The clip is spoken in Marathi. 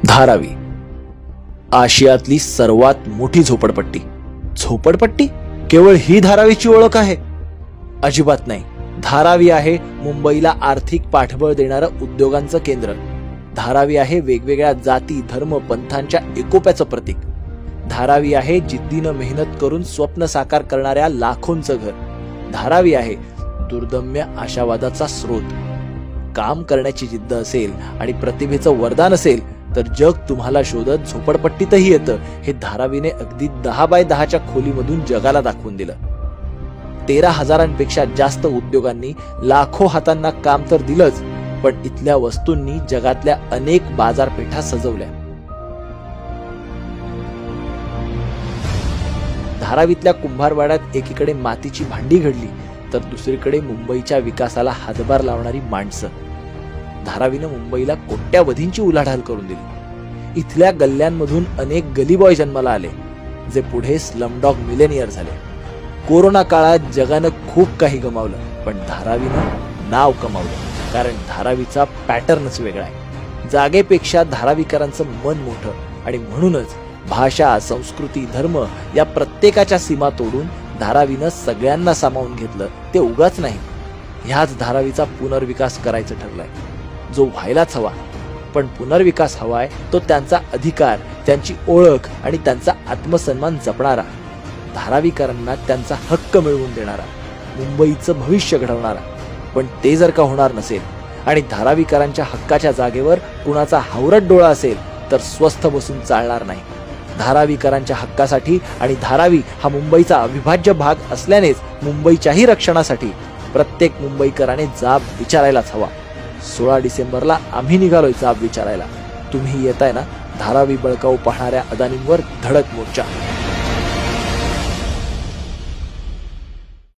धारावी आशियातली सर्वात मोठी झोपडपट्टी. झोपडपट्टी केवळ ही धारावीची ओळख आहे? अजिबात नाही. धारावी आहे मुंबईला आर्थिक पाठबळ देणारं उद्योगांचं केंद्र. धारावी आहे वेगवेगळ्या जाती धर्म पंथांच्या एकोप्याचं प्रतीक. धारावी आहे जिद्दीनं मेहनत करून स्वप्न साकार करणाऱ्या लाखोंचं घर. धारावी आहे दुर्दम्य आशावादाचा स्रोत. काम करण्याची जिद्द असेल आणि प्रतिभेचं वरदान असेल तर जग तुम्हाला शोधत झोपडपट्टीतही येतं. हे धारावीने अगदी 10 बाय 10च्या खोलीमधून जगाला दाखवून दिलं. 13,000पेक्षा जास्त उद्योगांनी लाखो हातांना काम तर दिलंच, पण इथल्या वस्तूंनी जगातल्या अनेक बाजारपेठा सजवल्या. धारावीतल्या कुंभारवाड्यात एकीकडे मातीची भांडी घडली तर दुसरीकडे मुंबईच्या विकासाला हातभार लावणारी माणसं. धारावीनं मुंबईला कोट्यावधींची उलाढाल करून दिली. इथल्या गल्ल्यांमधून अनेक गली बॉय जन्माला आले, जे पुढे स्लमडॉग मिलेनियर झाले. कोरोना काळात जगानं खूप काही गमावलं, पण धारावीनं नाव कमावलं. कारण धारावीचा पॅटर्नच वेगळा आहे. जागेपेक्षा धारावीकरांचं मन मोठं, आणि म्हणूनच भाषा संस्कृती धर्म या प्रत्येकाच्या सीमा तोडून धारावीनं सगळ्यांना सामावून घेतलं. ते उगाच नाही. ह्याच धारावीचा पुनर्विकास करायचं ठरलंय, जो व्हायलाच हवा. पण पुनर्विकास हवाय तो त्यांचा अधिकार, त्यांची ओळख आणि त्यांचा आत्मसन्मान जपणारा, धारावीकरांना त्यांचा हक्क मिळवून देणारा, मुंबईचं भविष्य घडवणारा. पण ते जर का होणार नसेल आणि धारावीकरांच्या हक्काच्या जागेवर कुणाचा हावरट डोळा असेल तर स्वस्थ बसून चालणार नाही. धारावीकरांच्या हक्कासाठी आणि धारावी हा मुंबईचा अविभाज्य भाग असल्यानेच मुंबईच्याही रक्षणासाठी प्रत्येक मुंबईकराने जाब विचारायलाच हवा. 16 डिसेंबरला आम्ही निघालोय जाब विचारायला. तुम्ही येताय ना? धारावी बळकावू पाहणाऱ्या अदानींवर धडक मोर्चा.